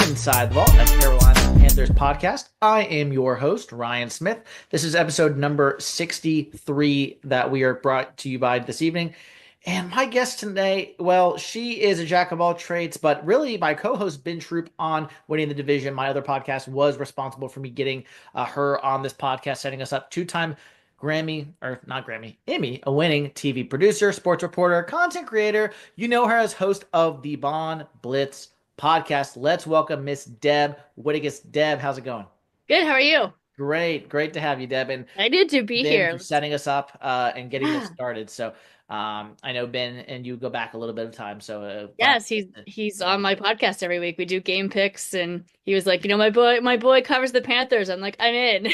Inside the Vault, a Carolina Panthers podcast. I am your host, Ryan Smith. This is episode number 63 that we are brought to you by this evening. And my guest today, well, she is a jack of all trades, but really my co-host Ben Troop on Winning the Division, my other podcast, was responsible for me getting her on this podcast, setting us up. Two-time Emmy, a winning TV producer, sports reporter, content creator. You know her as host of the Blitz podcast. Let's welcome Miss Deb Whitcas. Deb, how's it going? Good. How are you? Great to have you, Deb, and Excited to be Ben for here. setting us up and getting this Yeah. started. So I know Ben and you go back a little bit of time, so thought, Yes, he's yeah, on my podcast every week. We do game picks, and he was like, my boy covers the Panthers. I'm like, I'm in.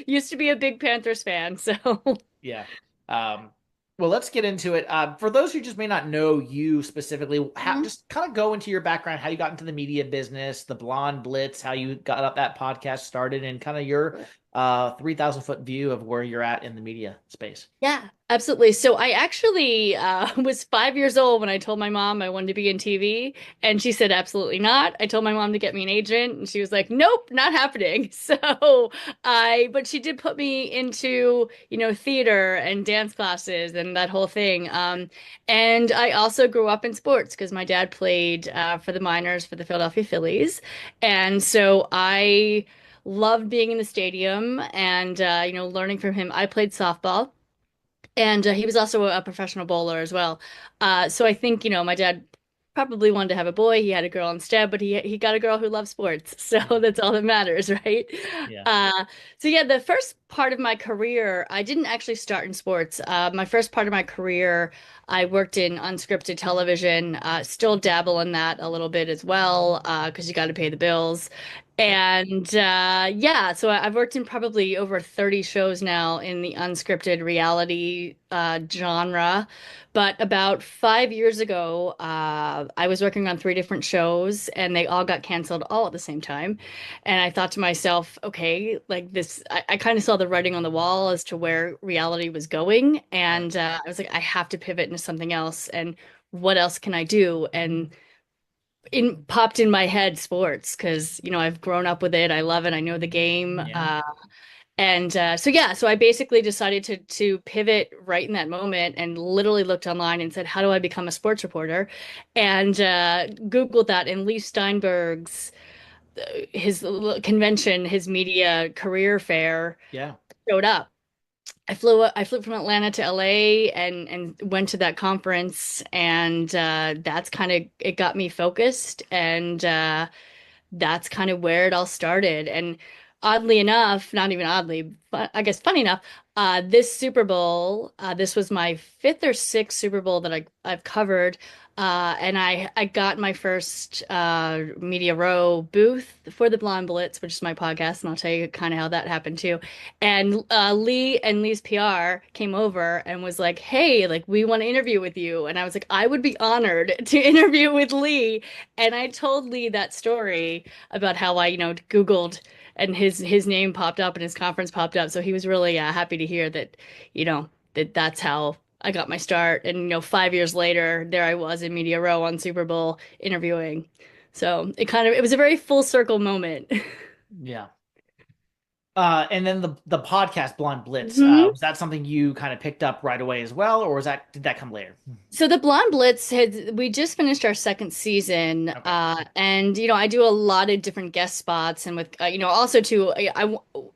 Used to be a big Panthers fan, so yeah. Um, well, let's get into it. For those who just may not know you specifically, Mhm. just kind of go into your background, how you got into the media business, the Blonde Blitz, how you got up that podcast started, and kind of your 3,000 foot view of where you're at in the media space. Yeah, absolutely. So I actually was 5 years old when I told my mom I wanted to be in TV, and she said absolutely not. I told my mom to get me an agent, and she was like, "Nope, not happening." But she did put me into, theater and dance classes and that whole thing. And I also grew up in sports because my dad played for the minors for the Philadelphia Phillies, and so I loved being in the stadium and learning from him. I played softball. And he was also a professional bowler as well. So I think, my dad probably wanted to have a boy. He had a girl instead, but he got a girl who loves sports. So that's all that matters, right? Yeah. Uh, so yeah, the first part of my career, I didn't actually start in sports. My first part of my career, I worked in unscripted television, still dabble in that a little bit as well, because you got to pay the bills. Sure. And yeah, so I've worked in probably over 30 shows now in the unscripted reality genre. But about 5 years ago, I was working on three different shows and they all got canceled all at the same time. And I thought to myself, okay, like this, I kind of saw the writing on the wall as to where reality was going. Right. And I was like, I have to pivot into something else. And what else can I do? And in popped in my head sports because I've grown up with it. I love it. I know the game. Yeah. So I basically decided to pivot right in that moment and literally looked online and said, how do I become a sports reporter? And Googled that, and Lee Steinberg's his convention, his media career fair Yeah. showed up. I flew from Atlanta to LA and went to that conference, and that's kind of it got me focused, and that's kind of where it all started. And oddly enough, not even oddly, but I guess funny enough, this Super Bowl, this was my fifth or sixth Super Bowl that I've covered. And I got my first Media Row booth for the Blonde Blitz, which is my podcast, and I'll tell you kind of how that happened too. And Lee and Lee's PR came over and was like, "Hey, like we want to interview with you." And I was like, "I would be honored to interview with Lee." And I told Lee that story about how I, Googled and his name popped up and his conference popped up. So he was really happy to hear that, that's how I got my start. And 5 years later, there I was in Media Row on Super Bowl interviewing. So it was a very full circle moment. Yeah. And then the podcast Blonde Blitz, Mhm. was that something you kind of picked up right away as well, or did that come later? So the Blonde Blitz we just finished our second season, Okay. and I do a lot of different guest spots, and with also too,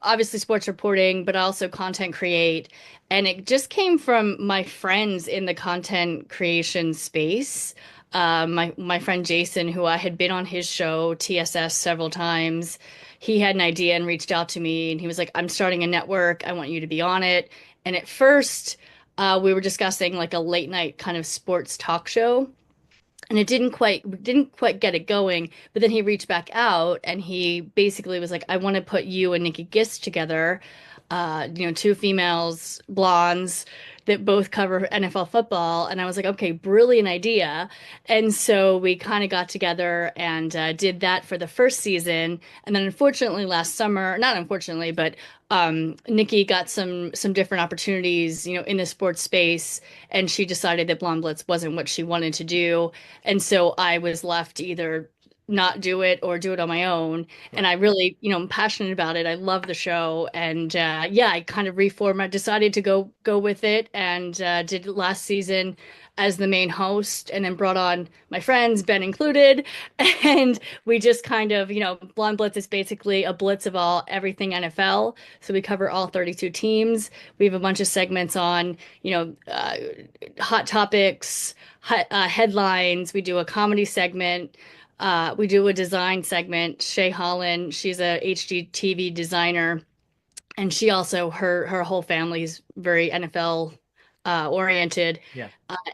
obviously sports reporting, but also content create, and it just came from my friends in the content creation space. My friend Jason, who I had been on his show TSS several times, he had an idea and reached out to me, and he was like, "I'm starting a network. I want you to be on it." And at first we were discussing like a late night kind of sports talk show, and it didn't quite get it going. But then he reached back out and he basically was like, I want to put you and Nikki Gist together, two females, blondes that both cover NFL football. And I was like, okay, brilliant idea. And so we kind of got together and did that for the first season. And then unfortunately last summer, not unfortunately, but Nikki got some different opportunities, in the sports space, and she decided that Blonde Blitz wasn't what she wanted to do. And so I was left either not do it or do it on my own. And I really, I'm passionate about it. I love the show, and yeah, I kind of reformed. I decided to go with it, and did it last season as the main host, and then brought on my friends, Ben included, and we just kind of, Blonde Blitz is basically a blitz of everything NFL. So we cover all 32 teams. We have a bunch of segments on, hot topics, headlines. We do a comedy segment. We do a design segment. Shay Holland, she's a HGTV designer, and she also her whole family's very NFL oriented, Yeah.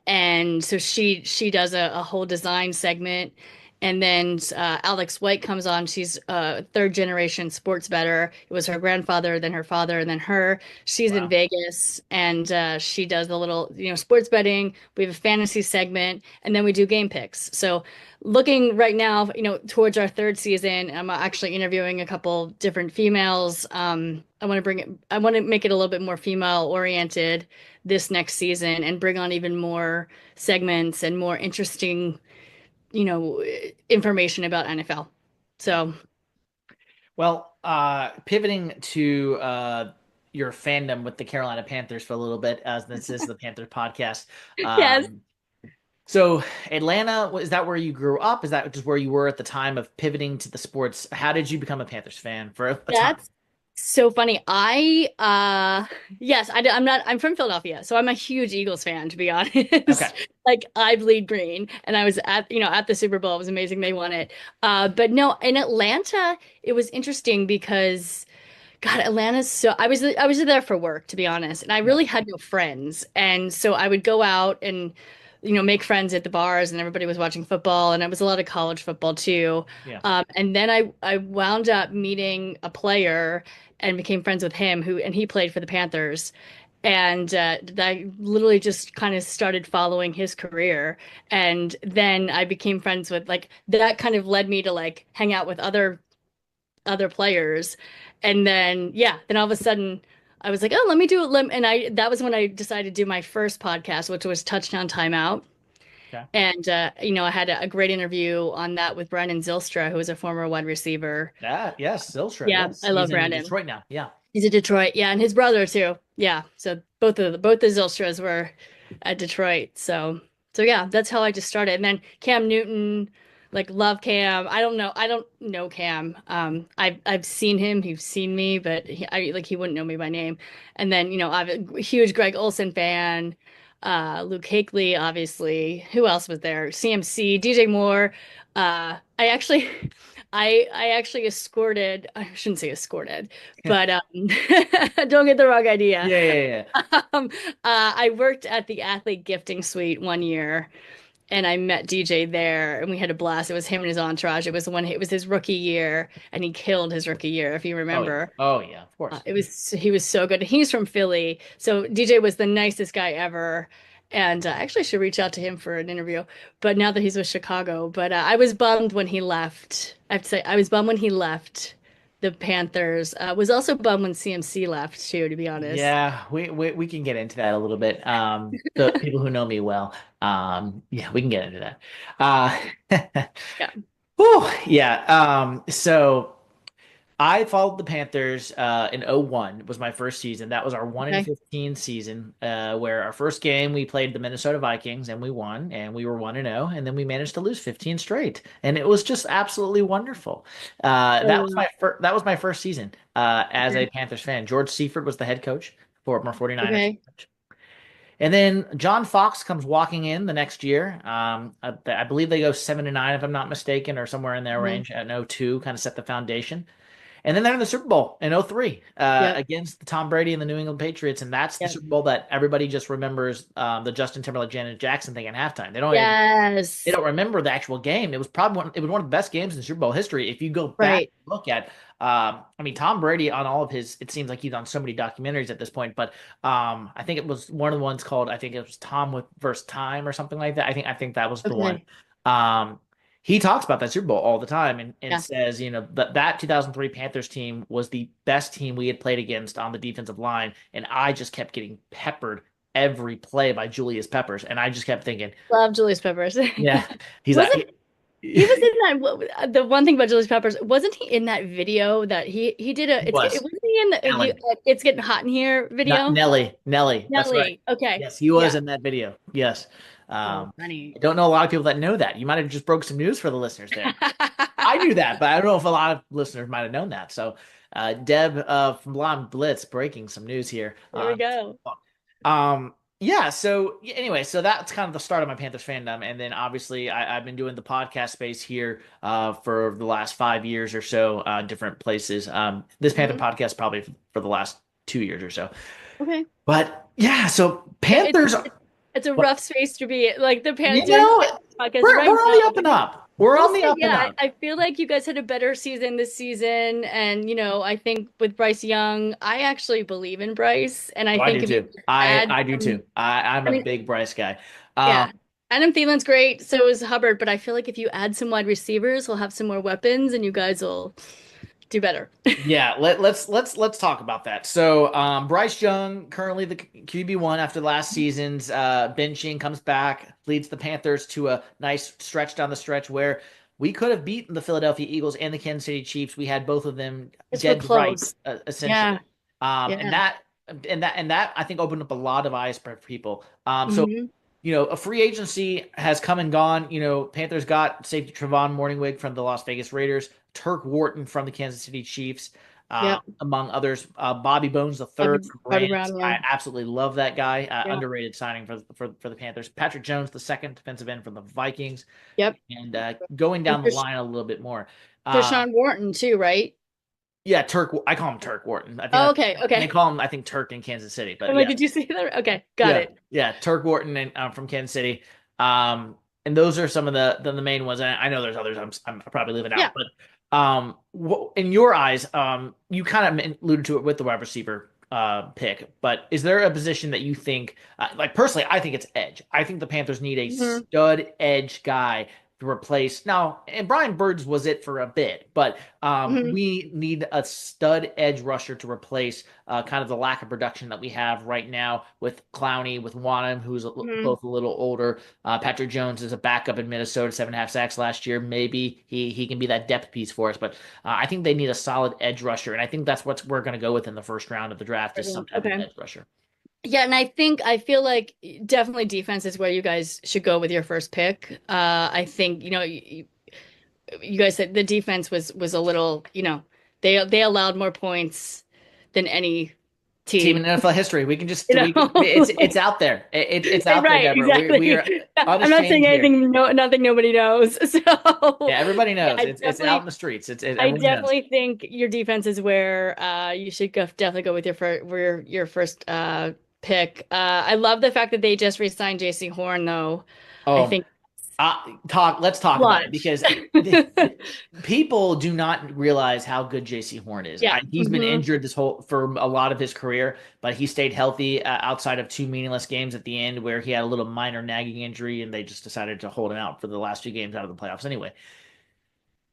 and so she does a whole design segment. And then Alex White comes on. She's a third generation sports bettor. It was her grandfather, then her father, and then her. She's in Wow. Vegas, and she does the little, sports betting. We have a fantasy segment, and then we do game picks. So looking right now, towards our third season, I'm actually interviewing a couple different females. I want to make it a little bit more female oriented this next season, and bring on even more segments and more interesting, information about NFL. Yeah. So, Well, pivoting to your fandom with the Carolina Panthers for a little bit, as this is the Panthers podcast. yes, Um, so Atlanta, is that where you grew up? Is that just where you were at the time of pivoting to the sports? How did you become a Panthers fan for a time? that's so funny. Yes, I'm from Philadelphia, so I'm a huge Eagles fan, to be Okay. honest. Like, I bleed green, and I was at the Super Bowl. It was amazing they won it. But no, in Atlanta, it was interesting because God, Atlanta's so I was there for work, to be honest, and I Yeah. really had no friends. And so I would go out and, make friends at the bars, and everybody was watching football, and it was a lot of college football too. Yeah. And then I wound up meeting a player and became friends with him, and he played for the Panthers. And I literally just kind of started following his career. And then I became friends with, like, that kind of led me to, like, hang out with other players. And then, yeah, then all of a sudden I was like, oh, let me do it. And that was when I decided to do my first podcast, which was Touchdown Timeout. Okay. And, I had a great interview on that with Brandon Zylstra, who was a former wide receiver. Yes, Zylstra. Yeah, Yes, I he's love in Brandon. Detroit now. Yeah. He's a Detroit. Yeah, and his brother too. Yeah. So both the Zylstras were at Detroit. So yeah, that's how I just started. And then Cam Newton, like, love Cam. I don't know Cam. I've seen him. He's seen me, but he wouldn't know me by name. And then, I'm a huge Greg Olson fan. Luke Kuechly, obviously. Who else was there? CMC, DJ Moore. I actually, I actually escorted. I shouldn't say escorted, but don't get the wrong idea. Yeah, yeah, yeah. I worked at the athlete gifting suite one year, and I met DJ there, and we had a blast. It was him and his entourage. It was his rookie year, and he killed his rookie year, if you Oh yeah. remember. Oh yeah, of course. He was so good. He's from Philly, so DJ was the nicest guy ever. And I actually should reach out to him for an interview. But now that he's with Chicago, but I was bummed when he left. I have to say, I was bummed when he left the Panthers. Was also bummed when CMC left too, to be honest. Yeah, we can get into that a little bit. The people who know me well, yeah, we can get into that. Yeah. Whew, yeah. So I followed the Panthers in '01 was my first season. That was our 1 in Okay. 15 season, where our first game we played the Minnesota Vikings and we won, and we were 1-0, and then we managed to lose 15 straight, and it was just absolutely wonderful. Oh, That was my first season as a okay. Panthers fan. George Seifert was the head coach, former 49ers Okay. coach. And then John Fox comes walking in the next year. I believe they go 7-9 if I'm not mistaken, or somewhere in their Mhm. range at 02, kind of set the foundation. And then they're in the Super Bowl in '03 Yep. against Tom Brady and the New England Patriots. And that's the Yep. Super Bowl that everybody just remembers the Justin Timberlake, Janet Jackson thing at halftime. They Yes. don't remember the actual game. It was one of the best games in Super Bowl history. If you go back Right. and look at, I mean, Tom Brady on all of his, it seems like he's on so many documentaries at this point, but I think it was one of the ones called, I think it was Tom with versus Time or something like that. I think that was the one. Okay. Um, he talks about that Super Bowl all the time and Yeah. says, that 2003 Panthers team was the best team we had played against on the defensive line. And I just kept getting peppered every play by Julius Peppers. And I just kept thinking, Love Julius Peppers. yeah, he's Wasn't like, He was in that. The one thing about Chili Peppers, wasn't he in that video that he did a? He It was wasn't he in the Nelly, It's Getting Hot in Here not video? Nelly. That's right. Nelly. Okay. Yes, he was Yeah. in that video. Yes. So I funny. don't know a lot of people that know that. You might have just broke some news for the listeners there. I knew that, but I don't know if a lot of listeners might have known that. So, Deb from Blonde Blitz breaking some news here. There we go. Yeah. So anyway, so that's kind of the start of my Panthers fandom, and then obviously I've been doing the podcast space here for the last 5 years or so, different places. This Panther Mhm. podcast probably for the last 2 years or so. Okay. But yeah, so Yeah, Panthers. it's a But rough space to be like the you Panthers know, podcast we're right on the now. up and up. We're I'll on the say, up and yeah, up. I feel like you guys had a better season this season. And, I think with Bryce Young, I actually believe in Bryce. And I Oh, I think do if you too. I add I do some, too. I'm I a mean, big Bryce guy. yeah, Um, Adam Thielen's great. So is Hubbard. But I feel like if you add some wide receivers, we'll have some more weapons and you guys will do better. yeah, let's talk about that. So, Bryce Young, currently the QB1 after last season's benching, comes back, leads the Panthers to a nice stretch down the stretch where we could have beaten the Philadelphia Eagles and the Kansas City Chiefs. We had both of them It's real dead to close. rights, essentially. Yeah. Um, and Yeah. that and that I think opened up a lot of eyes for people. So Hmm. a free agency has come and gone. Panthers got safety Trevon Morningwig from the Las Vegas Raiders, Turk Wharton from the Kansas City Chiefs, Yep. among others. Bobby Bones the third from Bobby Rams. Brown. Yeah. I absolutely love that guy. Yeah. Underrated signing for the Panthers. Patrick Jones the second defensive end from the Vikings, Yep. and going And down the line a little bit more. Uh, Deshaun Wharton too, right? yeah, Turk. I call him Turk Wharton. I think Oh, that's, okay. they Okay. call him, I think, Turk in Kansas City. But I'm like, yeah, did you see that? Okay, got yeah, it. yeah. Turk Wharton and from Kansas City. And those are some of the main ones. And I know there's others. I'm probably leaving out, Yeah. but in your eyes, you kind of alluded to it with the wide receiver pick. But is there a position that you think, like personally, I think it's edge. I think the Panthers need a Hmm. stud edge guy to replace now. And Brian Birds was it for a bit, but Hmm. we need a stud edge rusher to replace kind of the lack of production that we have right now with Clowney, with Wanham, who's Hmm. both a little older. Patrick Jones is a backup in Minnesota, 7.5 sacks last year. Maybe he can be that depth piece for us, but I think they need a solid edge rusher, and I think that's what we're going to go with in the first round of the draft is some type of Okay. edge rusher. Yeah, and I feel like definitely defense is where you guys should go with your first pick. I think, you guys said the defense was a little, they allowed more points than any Team in team. NFL history. We can just You know? it's out there. It's out there, Right, Deborah. We exactly. are I'm not saying unashamed here. anything, no, nothing nobody knows. So Yeah, everybody yeah, knows. It's out in the streets. I Everybody knows. definitely think your defense is where you should definitely go with your first pick. I love the fact that they just re-signed JC Horn, though. I Oh, think let's talk about it clutch. because people do not realize how good JC Horn is. Yeah. He's been Hmm. injured this whole for a lot of his career, but he stayed healthy outside of two meaningless games at the end where he had a little minor nagging injury and they just decided to hold him out for the last two games out of the playoffs anyway.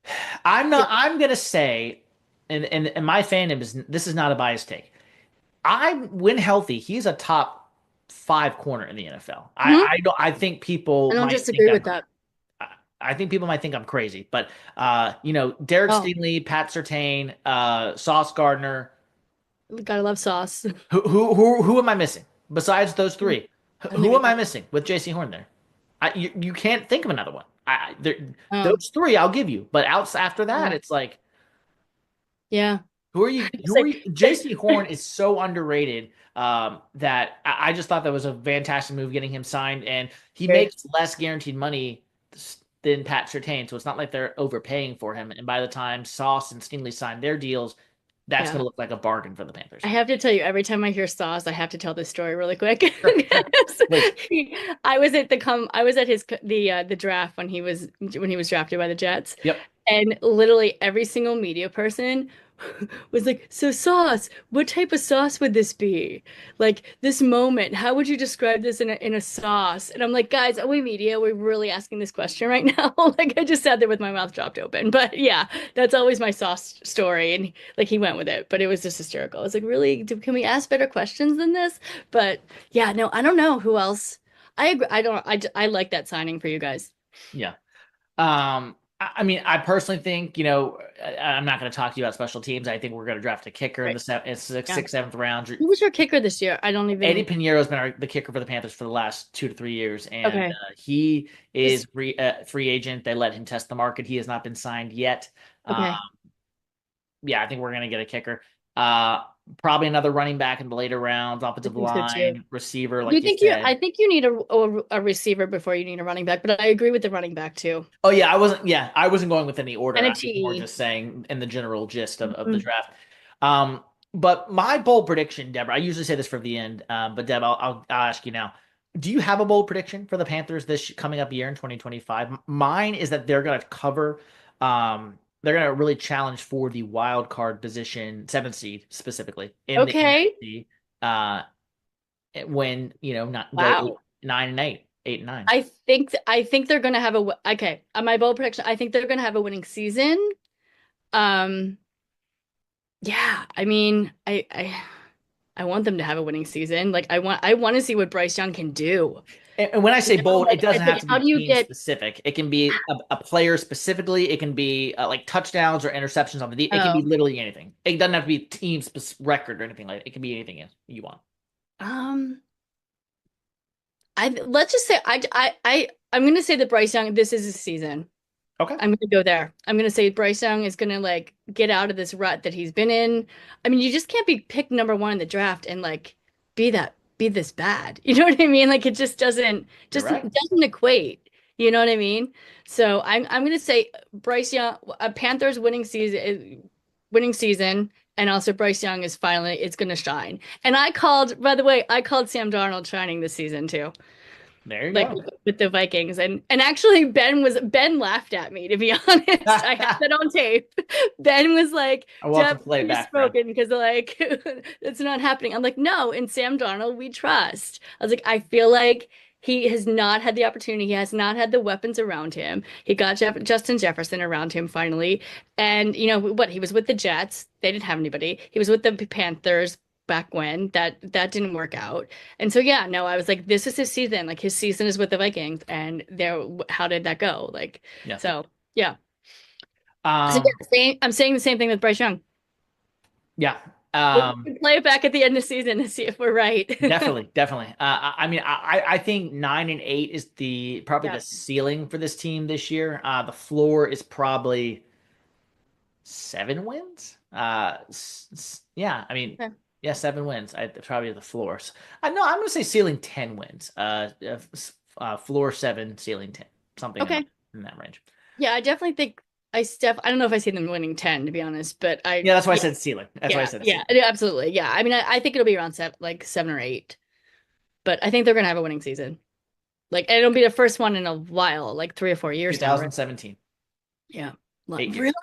Yeah. I'm gonna say, and my fandom is this is not a biased take. When healthy, he's a top five corner in the NFL. Hmm. I don't I think I people don't might think disagree with I'm that. I think people might think I'm crazy, but Derek Oh, Stingley, Pat Surtain, Sauce Gardner, gotta love sauce. who am I missing besides those I three? don't think Who I am I can. missing with JC Horn there? You can't think of another one. Oh, Those three I'll give you, but outs after that, yeah. it's like Yeah. who are you? It's Who are like, you? JC Horn is so underrated that I just thought that was a fantastic move getting him signed, and he great. makes less guaranteed money than Pat Surtain, so it's not like they're overpaying for him. And by the time Sauce and Stingley sign their deals, that's going Yeah. to look like a bargain for the I Panthers. have to tell you, every time I hear Sauce, I have to tell this story really quick. Sure, sure. Please. I was at the draft when he was drafted by the Jets, Yep. and literally every single media person was like, "So Sauce, what type of sauce would this be? Like this moment, how would you describe this in a sauce?" And I'm like, "Guys, are we media? We're really asking this question right now." Like I just sat there with my mouth dropped open. But yeah, that's always my sauce story, and like he went with it, but it was just hysterical. I was like, "Really? Can we ask better questions than this?" But yeah, no, I don't know who else. I agree. I don't. I like that signing for you guys. Yeah. I mean, I personally think, I'm not going to talk to you about special teams. I think we're going to draft a kicker in Right. the Yeah. sixth, seventh round. Who was your kicker this year? I don't Eddie even. Piñeiro's been the kicker for the Panthers for the last 2 to 3 years, and Okay. he is Just free agent. They let him test the market. He has not been signed yet. Uh, okay. yeah, I think we're going to get a kicker. Uh, Probably another running back in the later rounds, I offensive think so too. line, receiver, Do you like you think you? said. I think you need a receiver before you need a running back, but I agree with the running back too. Oh yeah, I wasn't. Yeah, I wasn't going with any order. And a I was more TE. just saying in the general gist of the Mhm. draft. Um, but my bold prediction, Deborah, I usually say this for the end, but Deb, I'll ask you now. Do you have a bold prediction for the Panthers this coming up year in 2025? Mine is that they're going to cover. They're going to really challenge for the wild card position, seventh seed specifically in the Okay. NFC. Uh, when not go eight, Wow. 9 and 8, 8 and 9. I think they're gonna have okay. On my bold prediction, I think they're gonna have a winning season. Um, yeah. I mean, I want them to have a winning season. Like I want to see what Bryce Young can do. And when I say bold, it Like doesn't it's have like to be how do you team get specific. It can be a player specifically. It can be like touchdowns or interceptions on it can be oh literally anything. It doesn't have to be team record or anything like that. It can be anything you want. um I let's just say I'm gonna say that Bryce Young, this is his season. Okay. I'm gonna go there. I'm gonna say Bryce Young is gonna like get out of this rut that he's been in. I mean, you just can't be picked number one in the draft and like be this bad. You know what I mean? Like it just doesn't You're right. doesn't equate. You know what I mean? So I'm gonna say Bryce Young, a Panthers winning season, and also Bryce Young is finally it's gonna shine. And by the way, I called Sam Darnold shining this season too, There you like go. with the Vikings. And actually Ben laughed at me, to be honest. I have that on tape. Ben was like, I will have to Deb, play it you're back for him. spoken because like it's not happening. I'm like, no, in Sam Darnold, we trust. I was like, I feel like he has not had the opportunity. He has not had the weapons around him. He got Justin Jefferson around him finally. And you know what? He was with the Jets. They didn't have anybody. He was with the Panthers back when that didn't work out. And so yeah, no, I was like, this is his season. Like his season is with the Vikings, and how did that go? Like, Yeah. so yeah. So Um. yeah, I'm saying the same thing with Bryce Young. Yeah. We Um. can play it back at the end of the season and see if we're right. Definitely. Definitely. I mean, I think 9 and 8 is the probably Yeah. the ceiling for this team this year. The floor is probably 7 wins. Yeah, I mean, Okay. yeah, 7 wins. Probably the floors. I know I'm gonna say ceiling 10 wins. Floor seven, ceiling 10, something Okay. in that range. Yeah, I definitely think I don't know if I see them winning 10 to be honest, but Yeah, that's why I yeah, said ceiling. That's why I yeah, said yeah, ceiling. yeah, absolutely. Yeah. I mean, I think it'll be around seven or eight, but I think they're gonna have a winning season. Like, and it'll be the first one in a while, like 3 or 4 years now, right? 2017, Yeah. eight Really? years.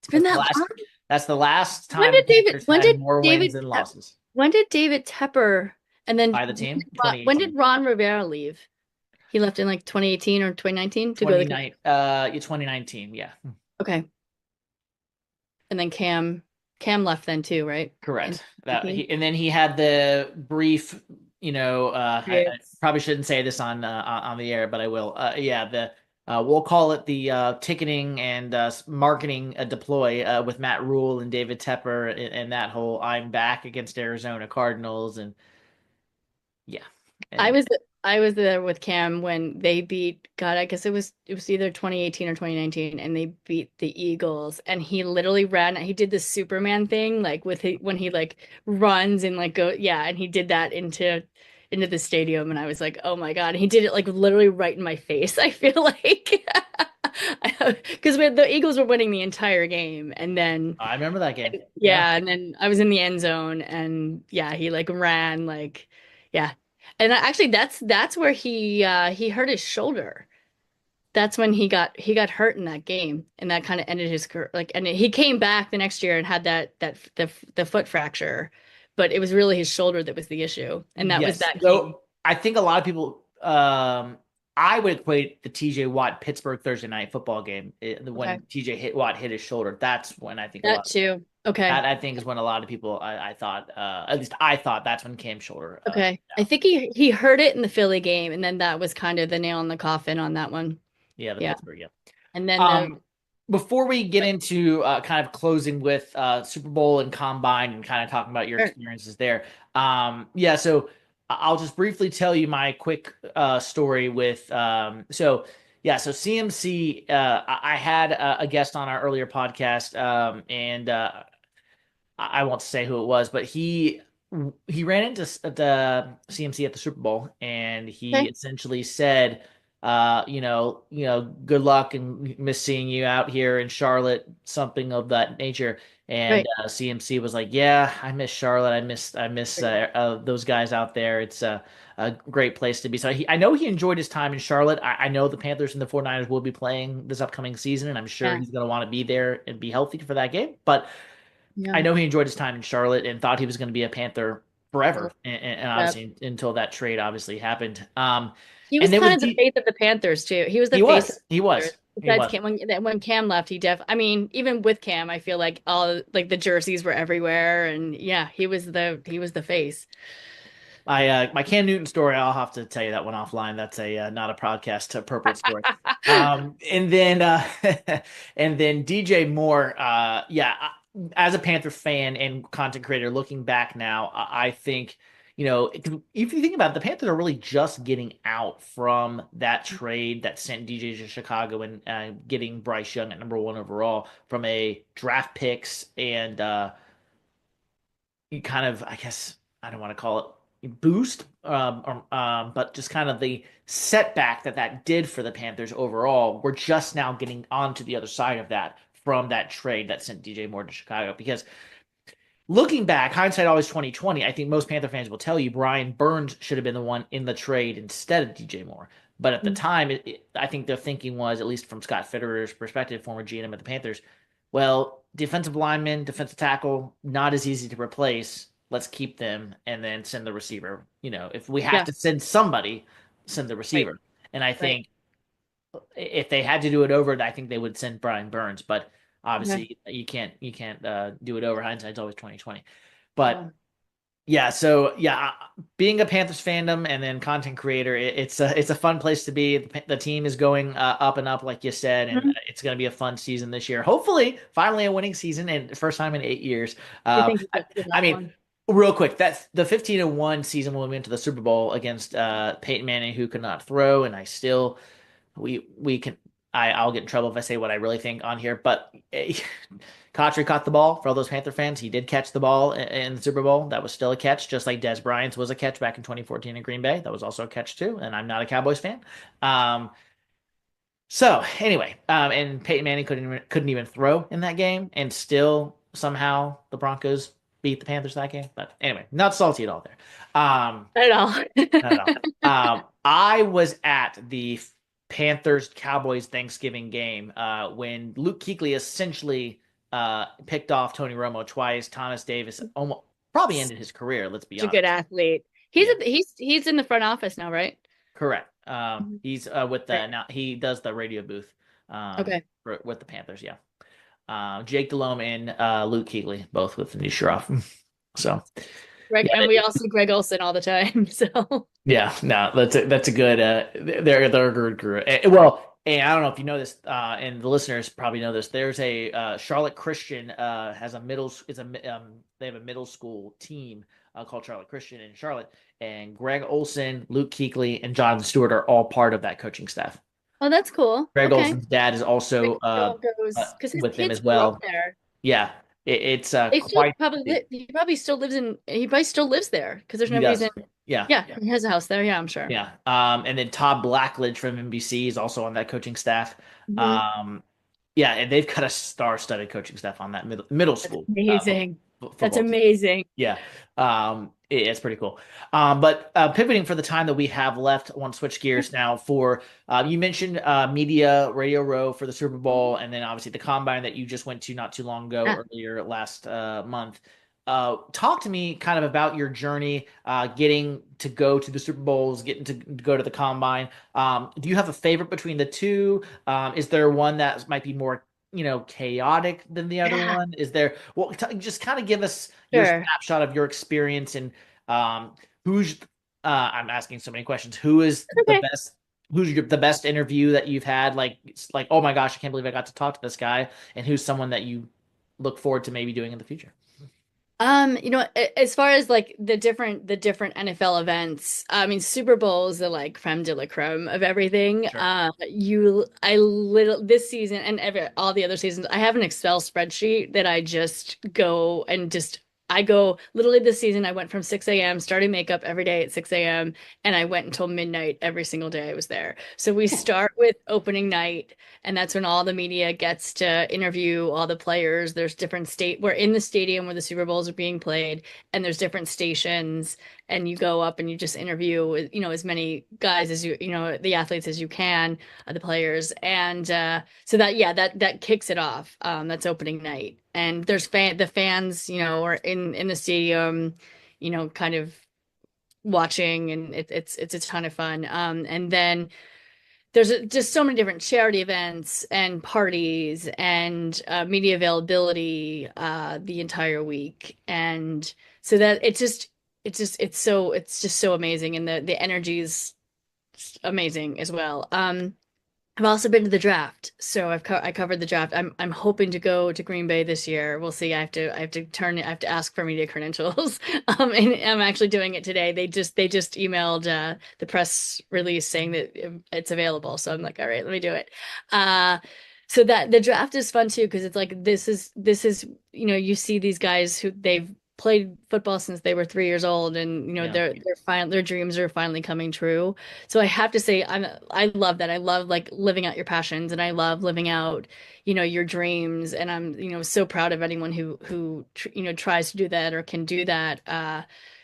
It's been That's the that last. long? That's the last When time the did David, Panthers when had did more wins David, than losses when did David Tepper and then by the team. when did 2018, Ron Rivera leave? He left in like 2018 or 2019 to go to the, 29, yeah, 2019. Yeah, okay. And then Cam left then too, right? In correct. eighteen. And then he had the brief. I Yes. probably shouldn't say this on the air, but I will. Yeah, the we'll call it the ticketing and marketing deploy with Matt Rule and David Tepper and that whole "I'm back against Arizona Cardinals" and yeah, I and was I was there with Cam when they beat God, I guess it was either 2018 or 2019 and they beat the Eagles and he literally he did the Superman thing like when he like runs and like go yeah and he did that into the stadium and I was like, "Oh my God." And he did it like literally right in my face. I feel like because the Eagles were winning the entire game and then I remember that game. Yeah. yeah, and then I was in the end zone and yeah, he like ran like yeah. And actually that's where he hurt his shoulder. That's when he got hurt in that game and that kind of ended his career like and he came back the next year and had the foot fracture, but it was really his shoulder that was the issue. And that was Yes. that game. So I think a lot of people, I would equate the TJ Watt Pittsburgh Thursday night football game Okay. when TJ Watt hit his shoulder. That's when I think a That lot. too. Okay. That I think is when a lot of people, I thought, at least I thought that's when Cam's shoulder. Okay. I Down. think he heard it in the Philly game and then that was kind of the nail in the coffin on that one. Yeah, the Yeah. Pittsburgh. Yeah. And then the Um, Before we get into kind of closing with Super Bowl and Combine and kind of talking about your sure. experiences there, yeah. So I'll just briefly tell you my quick story with yeah. So CMC, I had a guest on our earlier podcast, and I won't say who it was, but he ran into the CMC at the Super Bowl, and he Okay. essentially said, good luck and miss seeing you out here in Charlotte, something of that nature. And Right. CMC was like, "Yeah, I miss Charlotte. I miss those guys out there. It's a great place to be." So I know he enjoyed his time in Charlotte. I know the Panthers and the 49ers will be playing this upcoming season, and I'm sure Yeah. he's going to want to be there and be healthy for that game. But I Yeah. know he enjoyed his time in Charlotte and thought he was going to be a Panther forever, and Yeah. obviously until that trade obviously happened. He And was then kind with of the D, face of the Panthers too. He was the he face of was, he the Panthers. was, he Besides was. Cam, when Cam left, I mean, even with Cam, I feel like all like the jerseys were everywhere, and yeah, he was the face. My Cam Newton story, I'll have to tell you that one offline. That's a not a podcast appropriate story. And then and then DJ Moore, yeah, as a Panther fan and content creator, looking back now, I think if you think about it, the Panthers are really just getting out from that trade that sent DJ to Chicago and getting Bryce Young at number 1 overall from a draft picks and you kind of, I guess, I don't want to call it boost, but just kind of the setback that did for the Panthers overall. We're just now getting onto the other side of that from that trade that sent DJ Moore to Chicago. Because looking back, hindsight always 2020. I think most Panther fans will tell you Brian Burns should have been the one in the trade instead of DJ Moore. But at the time, I think their thinking was, at least from Scott Fitterer's perspective, former GM at the Panthers, well, defensive lineman, defensive tackle, not as easy to replace. Let's keep them and then send the receiver. If we have Yeah, to send somebody, send the right, receiver. And I right. think if they had to do it over, I think they would send Brian Burns. But Yeah, obviously, you can't do it over. Hindsight's always 2020. But yeah. yeah, so yeah, being a Panthers fandom and then content creator, it's a fun place to be. The team is going up and up, like you said, and Mhm. it's going to be a fun season this year. Hopefully, finally a winning season and first time in 8 years. You think I, it's I that mean, one? real quick, that's the 15-1 season when we went to the Super Bowl against Peyton Manning, who could not throw, and I still we can I'll get in trouble if I say what I really think on here, but Kotri caught the ball for all those Panther fans. He did catch the ball in the Super Bowl. That was still a catch, just like Des Bryant's was a catch back in 2014 in Green Bay. That was also a catch too, and I'm not a Cowboys fan. Um, so anyway, and Peyton Manning couldn't even throw in that game, and still somehow the Broncos beat the Panthers that game. But anyway, not salty at all there. Not at all. Not at all. I was at the Panthers Cowboys Thanksgiving game when Luke Kuechly essentially picked off Tony Romo twice. Thomas Davis almost probably ended his career. Let's be Such a good honest. athlete. Yeah, He's in the front office now, right? correct. Mhm. He's with Right. the now he does the radio booth Okay. with the Panthers. Yeah, Jake Delhomme and Luke Kuechly both with the new shirt off. So Greg, yeah, and we all see Greg Olson all the time. So yeah, no, that's a good they're a good group. Well, and I don't know if you know this, and the listeners probably know this. There's a Charlotte Christian has a middle is a they have a middle school team called Charlotte Christian in Charlotte, and Greg Olson, Luke Kuechly, and Jonathan Stewart are all part of that coaching staff. oh, that's cool. Greg Okay. Olson's dad is Greg also still goes because his with them kids as grew up well. there. Yeah, it's They still quite probably he probably still lives there because there's he no does. reason. Yeah. Yeah, he has a house there. Yeah, I'm sure. Yeah. And then Todd Blackledge from NBC is also on that coaching staff. Mhm. Um, yeah, and they've got a star-studded coaching staff on that middle That's school amazing. That's football team. amazing. Yeah. It's pretty cool. But pivoting for the time that we have left, I want to switch gears now for you mentioned media Radio Row for the Super Bowl, and then obviously the combine that you just went to not too long ago, Yeah. earlier last month. Talk to me kind of about your journey getting to go to the Super Bowls, getting to go to the combine. Do you have a favorite between the two? Is there one that might be more, chaotic than the other Yeah. one? Is there, well, just kind of give us your Sure. snapshot of your experience and um, who's, I'm asking so many questions. Who is That's the okay. best the best interview that you've had? Like, it's like, oh my gosh, I can't believe I got to talk to this guy. And who's someone that you look forward to maybe doing in the future? As far as like the different NFL events, I mean, Super Bowl is the like creme de la creme of everything. Sure. I little this season and all the other seasons, I have an Excel spreadsheet that I just go and just I go literally this season. I went from 6 a.m. starting makeup every day at 6 a.m. and I went until midnight every single day I was there. So we start with opening night. And that's when all the media gets to interview all the players. There's different we're in the stadium where the Super Bowls are being played, and there's different stations, and you go up and you just interview, as many guys as the athletes as you can, the players. And so that kicks it off. That's opening night. And there's the fans, are in the stadium, kind of watching, and it's a ton of fun. And then there's just so many different charity events and parties and media availability the entire week, and so that it's just so amazing, and the energy is amazing as well. I've also been to the draft, so I covered the draft. I'm hoping to go to Green Bay this year. We'll see. I have to ask for media credentials. And I'm actually doing it today. They just emailed the press release saying that it's available. So I'm like, all right, let me do it. So that the draft is fun too, because it's like this is you see these guys who they've played football since they were 3 years old, and Yeah. their dreams are finally coming true. So I have to say, I love that. I love like living out your passions, and I love living out, your dreams. And I'm, so proud of anyone who tries to do that or can do that.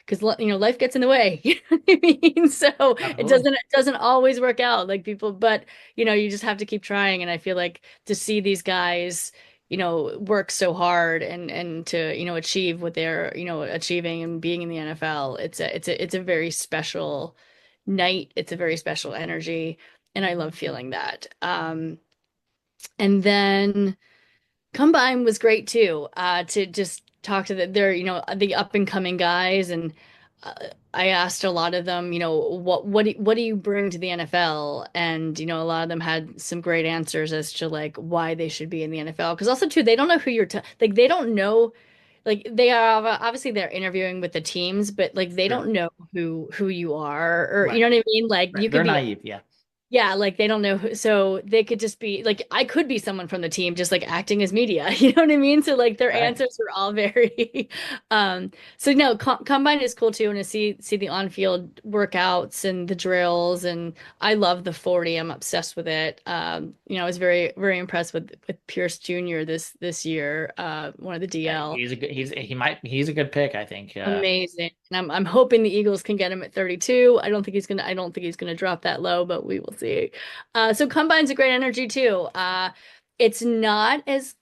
Because life gets in the way. You know what I mean? So it Absolutely. doesn't always work out like people, but you just have to keep trying. And I feel like to see these guys work so hard and to, achieve what they're, achieving and being in the NFL. It's a very special night. It's a very special energy. And I love feeling that. And then Combine was great too, to just talk to the up and coming guys. And I asked a lot of them, what do you bring to the NFL? And a lot of them had some great answers as to like why they should be in the NFL. Because also too, they don't know who you're like they don't know, like they are obviously they're interviewing with the teams, but like they Sure. don't know who you are, or you Right. know what I mean? Like Right. you could They're be, naive. Yeah. yeah, like they don't know so they could just be like, I could be someone from the team just like acting as media, you know what I mean? So like their Right. answers are all very so no, Combine is cool too, and to see the on-field workouts and the drills. And I love the 40. I'm obsessed with it. I was very very impressed with Pierce Jr. this year, one of the Yeah, DL. he's a good pick, I think. Amazing. And I'm hoping the Eagles can get him at 32. I don't think he's gonna drop that low, but we will see. So Combine's a great energy too. It's not as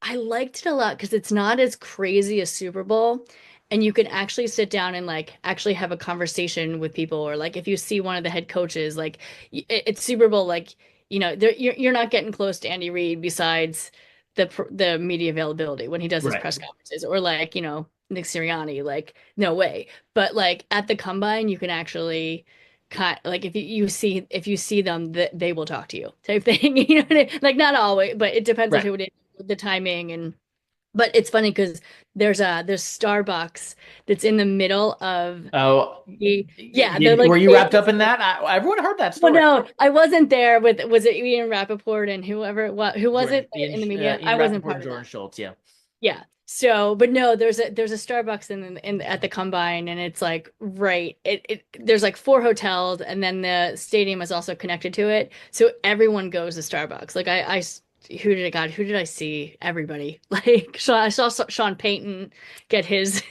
I liked it a lot because it's not as crazy as Super Bowl. And you can actually sit down and like actually have a conversation with people, or like if you see one of the head coaches, like it's Super Bowl, like you're not getting close to Andy Reid besides the media availability when he does his Right. press conferences, or like Nick Sirianni, like no way. But like at the Combine, you can actually like if you see them, that they will talk to you type thing. You know what I mean? Like not always, but it depends on Right. who it is, the timing. And but it's funny because there's Starbucks that's in the middle of Oh, yeah, they're were like you wrapped up famous. in that? Everyone heard that Well, story. no, I wasn't there with, was it Ian Rappaport and who was Jordan, it in the media? I Ian wasn't Rappaport part and of Jordan that. Schultz. Yeah. Yeah. So, but no, there's a Starbucks in at the Combine, and it's like right. There's like four hotels, and then the stadium is also connected to it. So everyone goes to Starbucks. Like who did I see? Everybody. Like I saw Sean Payton get his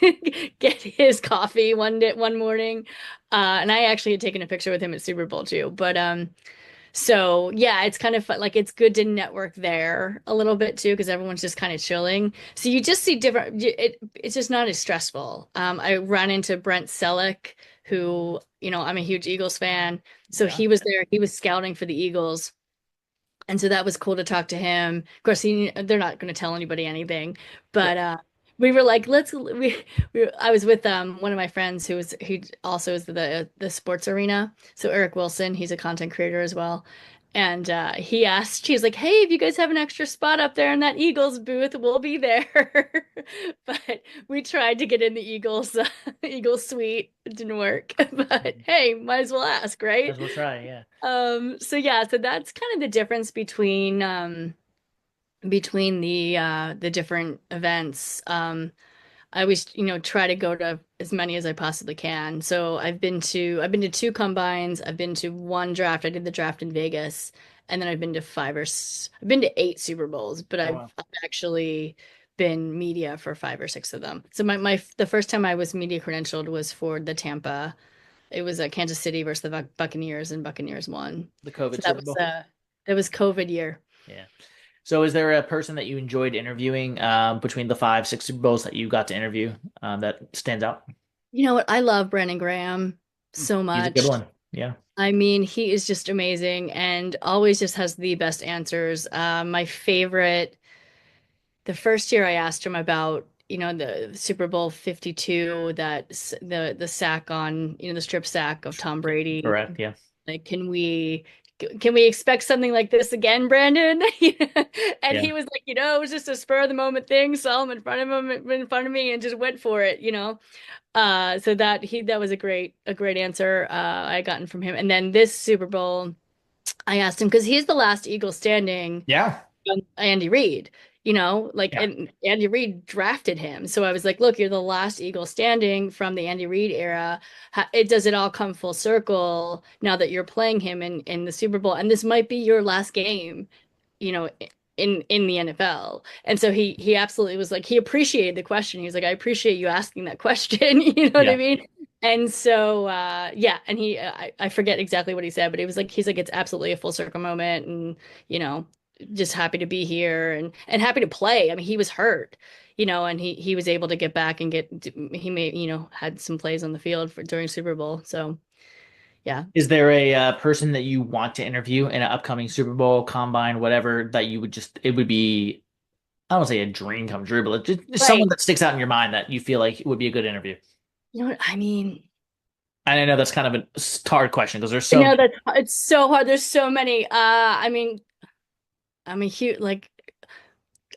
get his coffee one morning. And I actually had taken a picture with him at Super Bowl too. But so yeah, it's kind of fun. Like it's good to network there a little bit too, because everyone's just kind of chilling. So you just see different. It's just not as stressful. I ran into Brent Selleck, who I'm a huge Eagles fan. So Yeah. he was there. He was scouting for the Eagles, and so that was cool to talk to him. Of course, they're not going to tell anybody anything, Sure. but we were like, I was with one of my friends he also is the sports arena. So Eric Wilson, he's a content creator as well. And he's like, "Hey, if you guys have an extra spot up there in that Eagles booth, we'll be there." But we tried to get in the Eagles suite. It didn't work. But hey, might as well ask, right? As we'll try, yeah. So yeah, so that's kind of the difference between the different events. I always, try to go to as many as I possibly can. So I've been to two combines. I've been to one draft. I did the draft in Vegas, and then I've been to eight Super Bowls, but Oh I've, wow. I've actually been media for five or six of them. So the first time I was media credentialed was for the Tampa. It was Kansas City versus the Buccaneers, and Buccaneers won. The So COVID Super Bowl. that was COVID year. Yeah. So is there a person that you enjoyed interviewing between the five, six Super Bowls that you got to interview that stands out? You know what? I love Brandon Graham so He's a good much. one. Yeah. I mean, he is just amazing and always just has the best answers. My favorite, the first year I asked him about, the Super Bowl 52, the sack on, the strip sack of Tom Brady. Correct. Yeah. Like, can we expect something like this again, Brandon? And Yeah. he was like, it was just a spur of the moment thing. Saw him in front of me and just went for it. So that was a great answer I gotten from him. And then this Super Bowl, I asked him because he's the last Eagle standing, Yeah. Andy Reid, Yeah. and Andy Reid drafted him. So I was like, look, you're the last Eagle standing from the Andy Reid era. Does it all come full circle now that you're playing him in the Super Bowl? And this might be your last game, you know, in the NFL. And so he absolutely was like, he appreciated the question. He was like, I appreciate you asking that question. You know what I Yeah. mean? And so yeah, and I forget exactly what he said, but he's like it's absolutely a full circle moment, and you know just happy to be here and happy to play. I mean, he was hurt, and he was able to get back and he made, had some plays on the field during Super Bowl. So yeah. Is there a person that you want to interview in an upcoming Super Bowl, combine, whatever, that you would it would be, I don't want to say a dream come true, but just someone Right. that sticks out in your mind that you feel like would be a good interview? You know what I mean? And I know that's kind of a hard question because there's I so know many. that it's so hard. There's so many. I mean, I'm a huge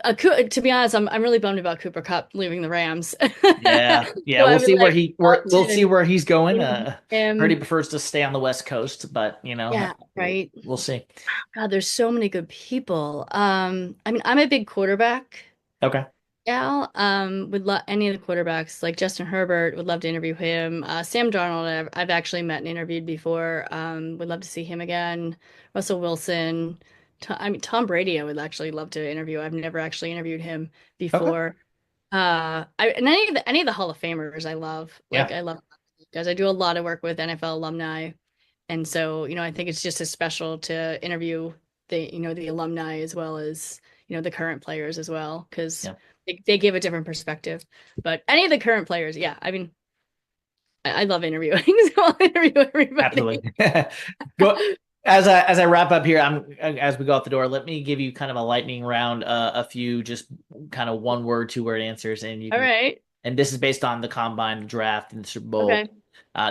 to be honest, I'm really bummed about Cooper Cup leaving the Rams. Yeah, yeah. So I We'll would see where love we'll see to where he's going. interview Heard he him. prefers to stay on the West Coast, but Yeah, right. we'll see. God, there's so many good people. I mean, I'm a big quarterback Okay. gal. Would love any of the quarterbacks, like Justin Herbert, would love to interview him. Sam Darnold, I've actually met and interviewed before. Would love to see him again. Russell Wilson. I mean, Tom Brady, I would actually love to interview. I've never actually interviewed him Okay. before. And any of the Hall of Famers I love. Like Yeah. I love guys. I do a lot of work with NFL alumni. And so, I think it's just as special to interview the alumni as well as, the current players as well, because Yeah. they give a different perspective. But any of the current players, yeah, I mean, I love interviewing, so I'll interview everybody. Absolutely. Go as I wrap up here, as we go out the door, let me give you kind of a lightning round, a few just kind of one word, two word answers, and you All can. right. And this is based on the combine, the draft, and the Super Bowl. Okay.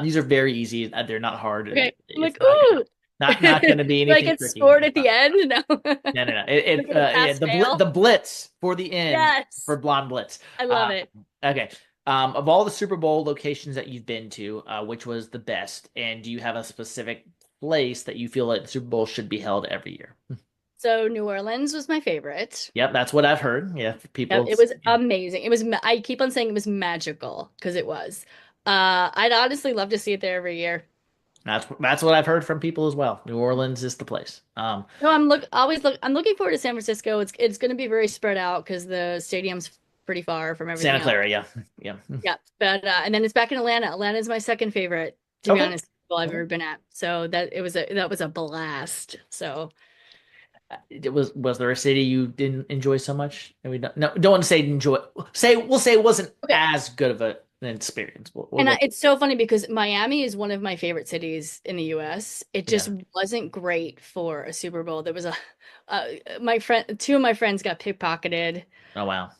These are very easy. They're not hard. Okay. I'm It's like, ooh. not going to be Like anything it's tricky. scored at the end. No. No, no, no. Look at a Yeah, pass the fail. Blitz for the end for Yes. Blonde Blitz. I love Uh, it. okay. Of all the Super Bowl locations that you've been to, which was the best? And do you have a specific place that you feel like the Super Bowl should be held every year? So New Orleans was my favorite. Yep, that's what I've heard. Yeah, Yep, people. it was Yeah, amazing. I keep on saying it was magical because it was. I'd honestly love to see it there every year. that's what I've heard from people as well. New Orleans is the place. No, I'm looking forward to San Francisco. It's going to be very spread out because the stadium's pretty far from everything Santa else. Clara, yeah, yeah. Yeah, but and then it's back in Atlanta. Atlanta is my second favorite, to be Okay. honest, people I've Okay. ever been at. So that was a blast. So Was there a city you didn't enjoy so much? And we don't want to say enjoy. We'll say it wasn't okay. as good of an experience. We'll And go. it's so funny because Miami is one of my favorite cities in the US. It Yeah. just wasn't great for a Super Bowl. There was two of my friends got pickpocketed Oh wow.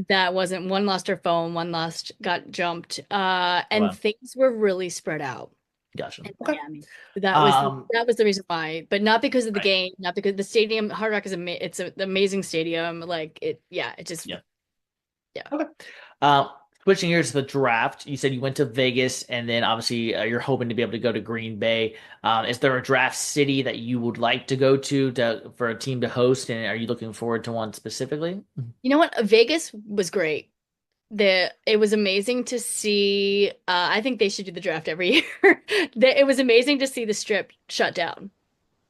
that wasn't one lost her phone, one lost got jumped. Oh, And wow. things were really spread out Gotcha. in Okay. Miami. That was Um, that was the reason why, but not because of the right. game, not because the stadium. Hard Rock is it's an amazing stadium. Like it, yeah, it just Yeah. yeah. Okay. Um, Switching gears to the draft, you said you went to Vegas, and then obviously you're hoping to be able to go to Green Bay. Is there a draft city that you would like to go to for a team to host, and are you looking forward to one specifically? You know what? Vegas was great. It was amazing to see. I think they should do the draft every year. It was amazing to see the strip shut down.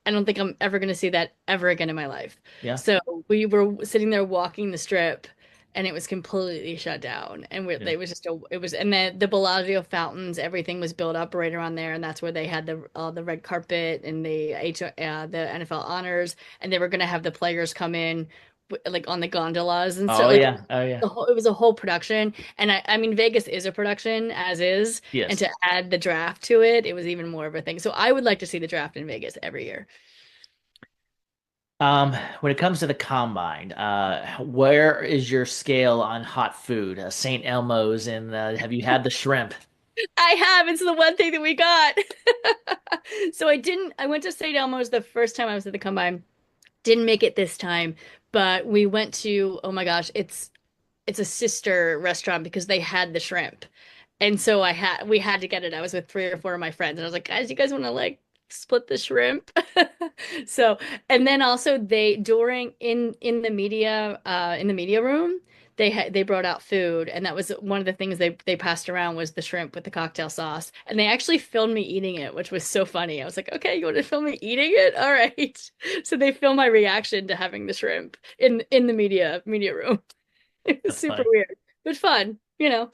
I don't think I'm ever going to see that ever again in my life. Yeah. So we were sitting there walking the strip, and it was completely shut down. And Yeah. it was just it was, and then the Bellagio fountains, everything was built up right around there, and that's where they had the red carpet and the NFL honors, and they were going to have the players come in like on the gondolas and stuff. Oh Like yeah. Oh yeah. it was a whole production. And I mean, Vegas is a production as is, and Yes. to add the draft to it, it was even more of a thing. So I would like to see the draft in Vegas every year. When it comes to the combine, where is your scale on hot food? St. Elmo's, and have you had the shrimp? I have. It's the one thing that we got. So I went to St. Elmo's the first time I was at the combine. Didn't make it this time, but we went to, oh my gosh, it's a sister restaurant because they had the shrimp. And so we had to get it. I was with three or four of my friends and I was like, guys, you guys want to like split the shrimp? So, and then also they during in the media room, they brought out food and that was one of the things they passed around was the shrimp with the cocktail sauce. And they actually filmed me eating it, which was so funny. I was like, okay, you want to film me eating it? All right. So they filmed my reaction to having the shrimp in the media room. It was That's super funny. weird, but fun. Yeah.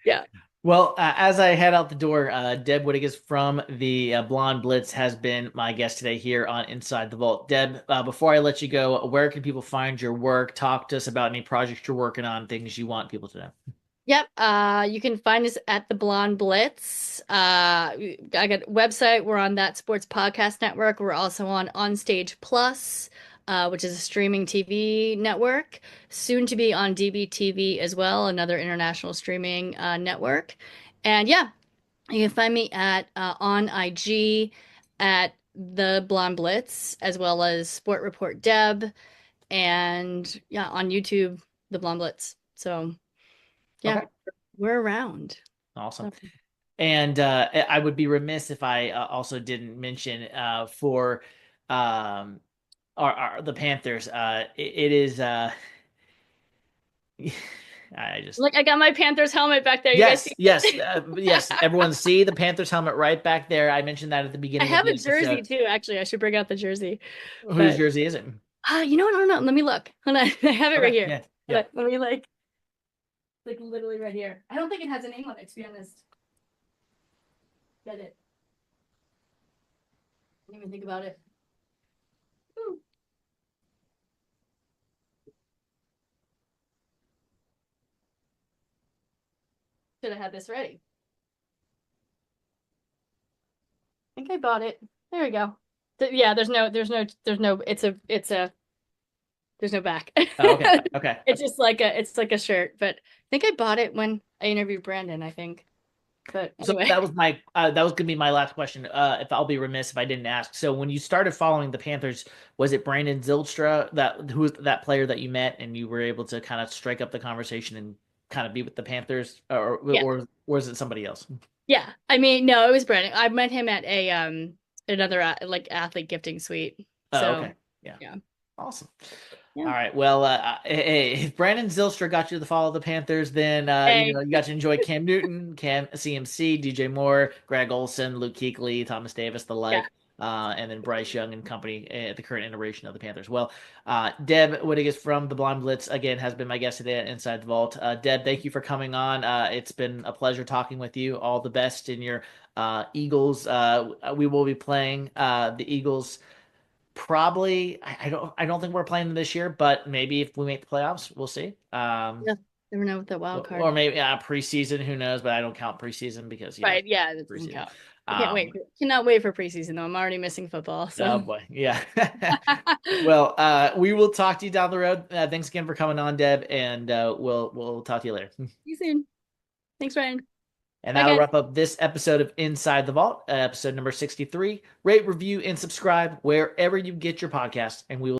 Yeah. Well, as I head out the door, Deb Whitcas from the Blonde Blitz has been my guest today here on Inside the Vault. Deb, before I let you go, where can people find your work? Talk to us about any projects you're working on, things you want people to know. Yep. You can find us at the Blonde Blitz. I got a website. We're on that sports podcast network. We're also on Onstage Plus, which is a streaming TV network. Soon to be on DBTV as well, another international streaming network. And yeah, you can find me at on IG at the Blonde Blitz, as well as Sport Report Deb, and yeah, on YouTube, the Blonde Blitz. So yeah, Okay, we're around. awesome. So, And I would be remiss if I also didn't mention for um, the Panthers. It is. I just Look, I got my Panthers helmet back there. You guys yes, see yes, it? yes. Everyone see the Panthers helmet right back there. I mentioned that at the I beginning of have a the jersey episode. too, actually. I should bring out the jersey. Whose But jersey is it? you know what? I don't know. Let me look. Hold on. I have it right Okay, here. yeah, Hold yeah. on. Let me like literally right here. I don't think it has a name on it, to be honest. Get it. Didn't even think about it. Ooh. Should have had this ready. I think I bought it. There we go. Yeah, there's no back. Oh, okay, okay. It's like a shirt, but I think I bought it when I interviewed Brandon, I think. But So anyway. that was my that was gonna be my last question. If I'll be remiss if I didn't ask. So when you started following the Panthers, was it Brandon Zylstra that who was that player that you met and you were able to kind of strike up the conversation and kind of be with the Panthers, Yeah. or was it somebody else? Yeah. I mean, no, it was Brandon. I met him at a another like athlete gifting suite. Oh, So, okay, yeah, yeah. awesome. All Yeah. right. Well, hey, if Brandon Zylstra got you to follow the Panthers, then Hey. you got to enjoy Cam Newton, Cam CMC, DJ Moore, Greg Olson, Luke Kuechly, Thomas Davis, the Yeah. like, and then Bryce Young and company at the current iteration of the Panthers. Well, Deb Whitcas from the Blonde Blitz again has been my guest today at Inside the Vault. Deb, thank you for coming on. It's been a pleasure talking with you. All the best in your Eagles. We will be playing the Eagles. Probably, I don't think we're playing them this year, but maybe if we make the playoffs, we'll see. Yeah. Never know with that wild Or card. maybe preseason, who knows? But I don't count preseason because Right. Yeah, that doesn't preseason. count. I can't wait. Cannot wait for preseason though. I'm already missing football. Oh So boy, yeah. Well, we will talk to you down the road. Thanks again for coming on, Deb, and we'll talk to you later. see you soon. Thanks, Ryan. And Bye, that'll guys. wrap up this episode of Inside the Vault, episode number 63. Rate, review, and subscribe wherever you get your podcast, and we will